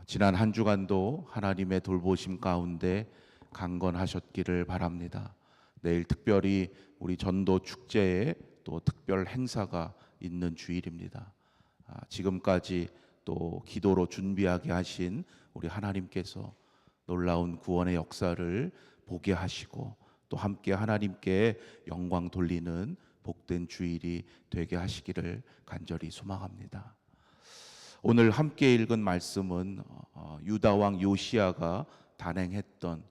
지난 한 주간도 하나님의 돌보심 가운데 강건하셨기를 바랍니다. 내일 특별히 우리 전도 축제에 또 특별 행사가 있는 주일입니다. 지금까지 또 기도로 준비하게 하신 우리 하나님께서 놀라운 구원의 역사를 보게 하시고 또 함께 하나님께 영광 돌리는 복된 주일이 되게 하시기를 간절히 소망합니다. 오늘 함께 읽은 말씀은 유다 왕 요시야가 단행했던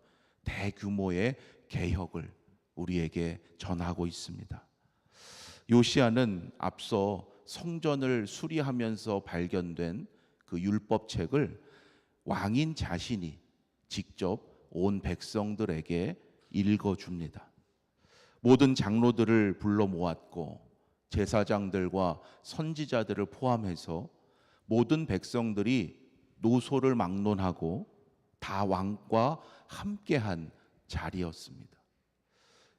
대규모의 개혁을 우리에게 전하고 있습니다. 요시야는 앞서 성전을 수리하면서 발견된 그 율법책을 왕인 자신이 직접 온 백성들에게 읽어줍니다. 모든 장로들을 불러 모았고 제사장들과 선지자들을 포함해서 모든 백성들이 노소를 막론하고 다 왕과 함께한 자리였습니다.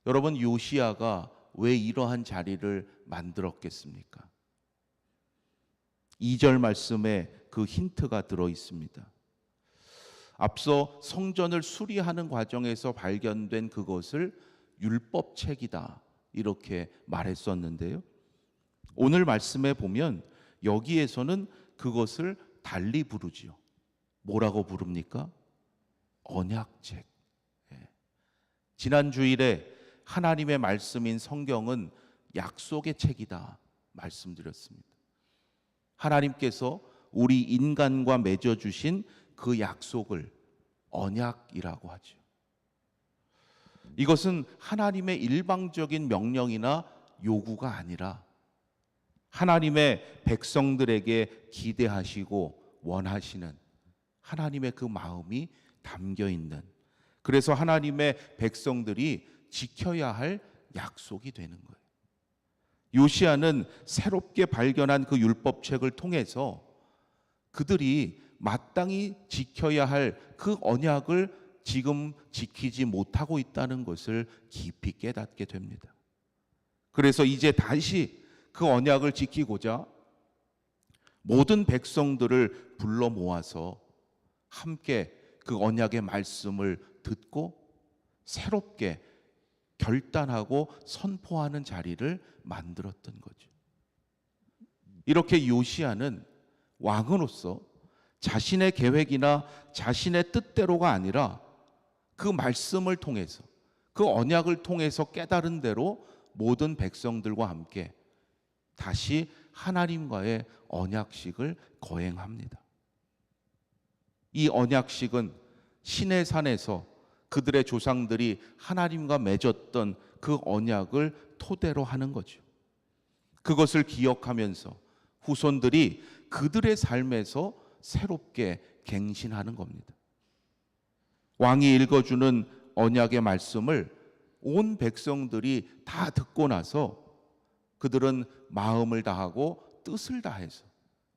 여러분, 요시야가 왜 이러한 자리를 만들었겠습니까? 2절 말씀에 그 힌트가 들어 있습니다. 앞서 성전을 수리하는 과정에서 발견된 그것을 율법책이다 이렇게 말했었는데요. 오늘 말씀에 보면 여기에서는 그것을 달리 부르지요. 뭐라고 부릅니까? 언약책. 지난 주일에 하나님의 말씀인 성경은 약속의 책이다 말씀드렸습니다. 하나님께서 우리 인간과 맺어주신 그 약속을 언약이라고 하죠. 이것은 하나님의 일방적인 명령이나 요구가 아니라 하나님의 백성들에게 기대하시고 원하시는 하나님의 그 마음이 담겨 있는, 그래서 하나님의 백성들이 지켜야 할 약속이 되는 거예요. 요시야는 새롭게 발견한 그 율법책을 통해서 그들이 마땅히 지켜야 할 그 언약을 지금 지키지 못하고 있다는 것을 깊이 깨닫게 됩니다. 그래서 이제 다시 그 언약을 지키고자 모든 백성들을 불러 모아서 함께 그 언약의 말씀을 듣고 새롭게 결단하고 선포하는 자리를 만들었던 거죠. 이렇게 요시야는 왕으로서 자신의 계획이나 자신의 뜻대로가 아니라 그 말씀을 통해서, 그 언약을 통해서 깨달은 대로 모든 백성들과 함께 다시 하나님과의 언약식을 거행합니다. 이 언약식은 시내산에서 그들의 조상들이 하나님과 맺었던 그 언약을 토대로 하는 거죠. 그것을 기억하면서 후손들이 그들의 삶에서 새롭게 갱신하는 겁니다. 왕이 읽어주는 언약의 말씀을 온 백성들이 다 듣고 나서 그들은 마음을 다하고 뜻을 다해서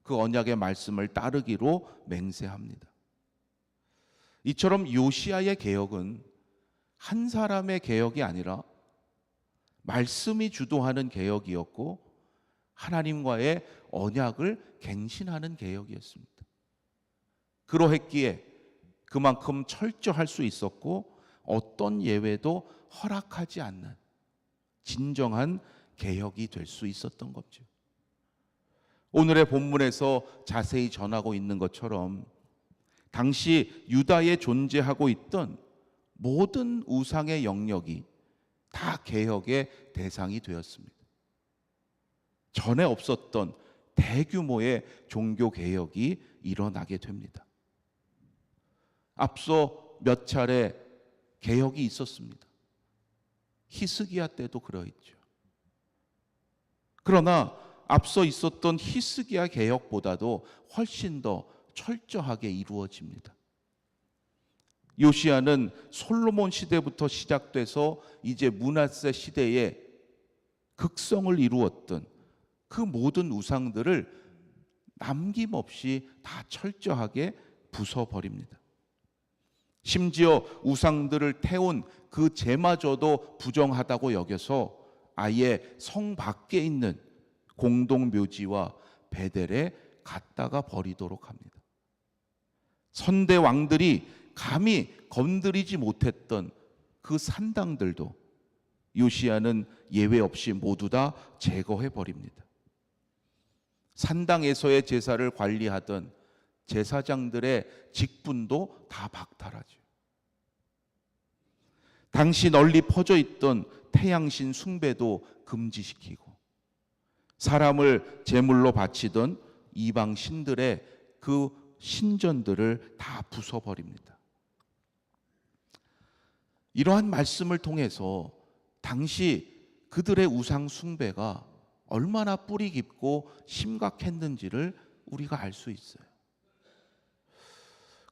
그 언약의 말씀을 따르기로 맹세합니다. 이처럼 요시야의 개혁은 한 사람의 개혁이 아니라 말씀이 주도하는 개혁이었고 하나님과의 언약을 갱신하는 개혁이었습니다. 그러했기에 그만큼 철저할 수 있었고 어떤 예외도 허락하지 않는 진정한 개혁이 될 수 있었던 거죠. 오늘의 본문에서 자세히 전하고 있는 것처럼 당시 유다에 존재하고 있던 모든 우상의 영역이 다 개혁의 대상이 되었습니다. 전에 없었던 대규모의 종교 개혁이 일어나게 됩니다. 앞서 몇 차례 개혁이 있었습니다. 히스기야 때도 그러했죠. 그러나 앞서 있었던 히스기야 개혁보다도 훨씬 더 철저하게 이루어집니다. 요시야는 솔로몬 시대부터 시작돼서 이제 므낫세 시대에 극성을 이루었던 그 모든 우상들을 남김없이 다 철저하게 부숴버립니다. 심지어 우상들을 태운 그 제마저도 부정하다고 여겨서 아예 성 밖에 있는 공동묘지와 베델에 갖다가 버리도록 합니다. 선대 왕들이 감히 건드리지 못했던 그 산당들도 요시야는 예외 없이 모두 다 제거해 버립니다. 산당에서의 제사를 관리하던 제사장들의 직분도 다 박탈하죠. 당시 널리 퍼져 있던 태양신 숭배도 금지시키고 사람을 제물로 바치던 이방 신들의 그 신전들을 다 부숴버립니다. 이러한 말씀을 통해서 당시 그들의 우상 숭배가 얼마나 뿌리 깊고 심각했는지를 우리가 알 수 있어요.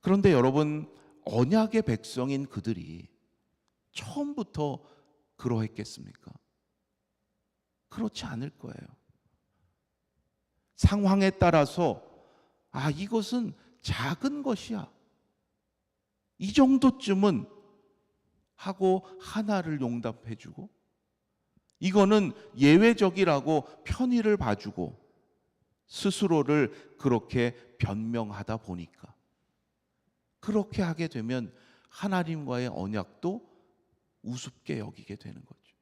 그런데 여러분, 언약의 백성인 그들이 처음부터 그러했겠습니까? 그렇지 않을 거예요. 상황에 따라서 이것은 작은 것이야, 이 정도쯤은 하고 하나를 용납해주고, 이거는 예외적이라고 편의를 봐주고 스스로를 그렇게 변명하다 보니까 그렇게 하게 되면 하나님과의 언약도 우습게 여기게 되는 거죠.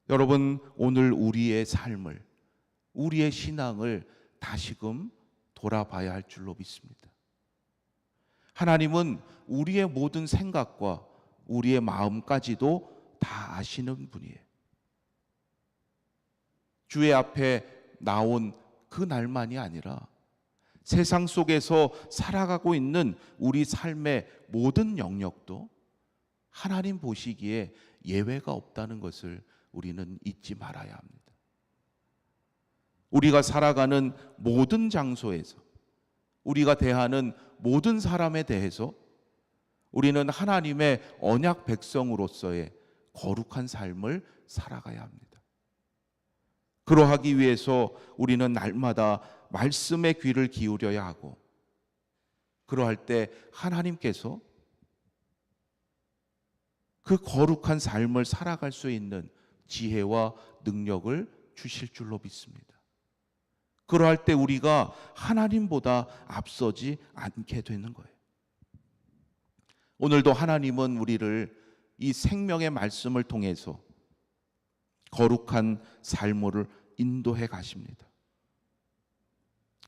여러분, 오늘 우리의 삶을, 우리의 신앙을 다시금 돌아봐야 할 줄로 믿습니다. 하나님은 우리의 모든 생각과 우리의 마음까지도 다 아시는 분이에요. 주의 앞에 나온 그 날만이 아니라 세상 속에서 살아가고 있는 우리 삶의 모든 영역도 하나님 보시기에 예외가 없다는 것을 우리는 잊지 말아야 합니다. 우리가 살아가는 모든 장소에서, 우리가 대하는 모든 사람에 대해서 우리는 하나님의 언약 백성으로서의 거룩한 삶을 살아가야 합니다. 그러하기 위해서 우리는 날마다 말씀의 귀를 기울여야 하고, 그러할 때 하나님께서 그 거룩한 삶을 살아갈 수 있는 지혜와 능력을 주실 줄로 믿습니다. 그러할 때 우리가 하나님보다 앞서지 않게 되는 거예요. 오늘도 하나님은 우리를 이 생명의 말씀을 통해서 거룩한 삶을 인도해 가십니다.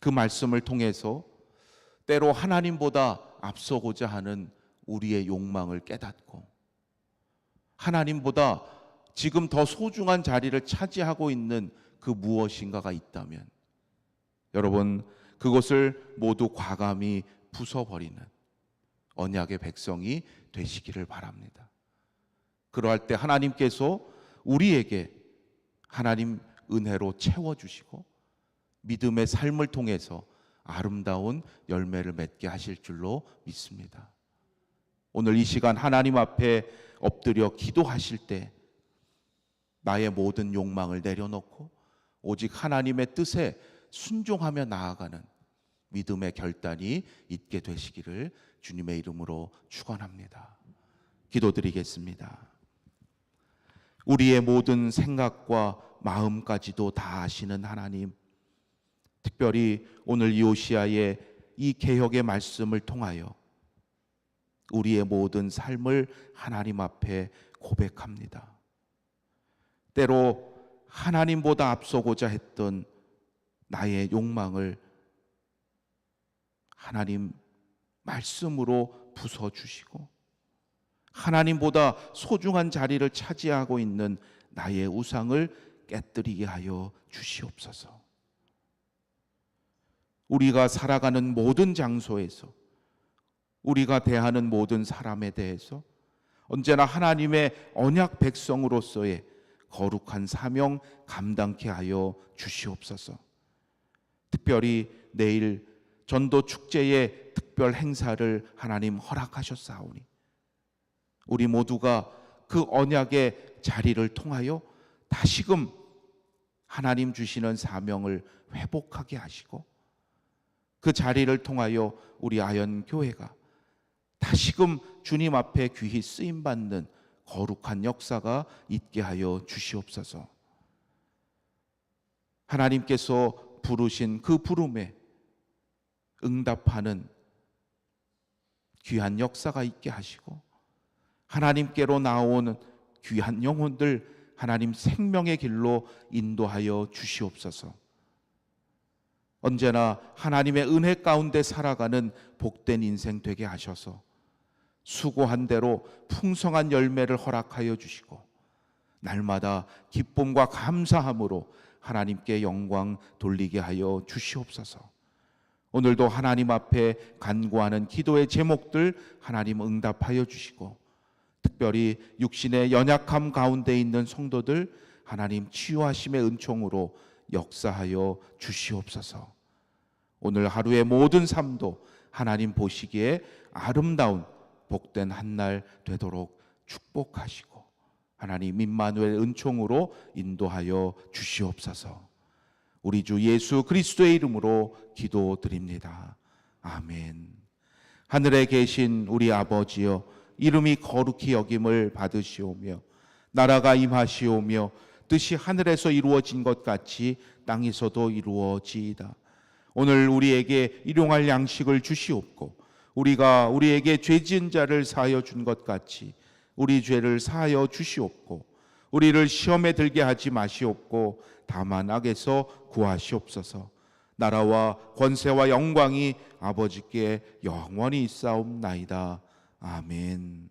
그 말씀을 통해서 때로 하나님보다 앞서고자 하는 우리의 욕망을 깨닫고, 하나님보다 지금 더 소중한 자리를 차지하고 있는 그 무엇인가가 있다면, 여러분, 그것을 모두 과감히 부숴버리는 언약의 백성이 되시기를 바랍니다. 그러할 때 하나님께서 우리에게 하나님 은혜로 채워주시고 믿음의 삶을 통해서 아름다운 열매를 맺게 하실 줄로 믿습니다. 오늘 이 시간 하나님 앞에 엎드려 기도하실 때 나의 모든 욕망을 내려놓고 오직 하나님의 뜻에 순종하며 나아가는 믿음의 결단이 있게 되시기를 주님의 이름으로 축원합니다. 기도드리겠습니다. 우리의 모든 생각과 마음까지도 다 아시는 하나님, 특별히 오늘 요시야의 이 개혁의 말씀을 통하여 우리의 모든 삶을 하나님 앞에 고백합니다. 때로 하나님보다 앞서고자 했던 나의 욕망을 하나님 말씀으로 부숴주시고, 하나님보다 소중한 자리를 차지하고 있는 나의 우상을 깨뜨리게 하여 주시옵소서. 우리가 살아가는 모든 장소에서, 우리가 대하는 모든 사람에 대해서 언제나 하나님의 언약 백성으로서의 거룩한 사명 감당케 하여 주시옵소서. 특별히 내일 전도 축제의 특별 행사를 하나님 허락하셨사오니 우리 모두가 그 언약의 자리를 통하여 다시금 하나님 주시는 사명을 회복하게 하시고, 그 자리를 통하여 우리 아현교회가 다시금 주님 앞에 귀히 쓰임받는 거룩한 역사가 있게 하여 주시옵소서. 하나님께서 부르신 그 부름에 응답하는 귀한 역사가 있게 하시고 하나님께로 나오는 귀한 영혼들 하나님 생명의 길로 인도하여 주시옵소서. 언제나 하나님의 은혜 가운데 살아가는 복된 인생 되게 하셔서 수고한 대로 풍성한 열매를 허락하여 주시고 날마다 기쁨과 감사함으로 하나님께 영광 돌리게 하여 주시옵소서. 오늘도 하나님 앞에 간구하는 기도의 제목들 하나님 응답하여 주시고 특별히 육신의 연약함 가운데 있는 성도들 하나님 치유하심의 은총으로 역사하여 주시옵소서. 오늘 하루의 모든 삶도 하나님 보시기에 아름다운 복된 한 날 되도록 축복하시고 하나님 임마누엘 은총으로 인도하여 주시옵소서. 우리 주 예수 그리스도의 이름으로 기도드립니다. 아멘. 하늘에 계신 우리 아버지여, 이름이 거룩히 여김을 받으시오며 나라가 임하시오며 뜻이 하늘에서 이루어진 것 같이 땅에서도 이루어지이다. 오늘 우리에게 일용할 양식을 주시옵고 우리가 우리에게 죄 지은 자를 사하여 준 것 같이 우리 죄를 사하여 주시옵고 우리를 시험에 들게 하지 마시옵고 다만 악에서 구하시옵소서. 나라와 권세와 영광이 아버지께 영원히 있사옵나이다. 아멘.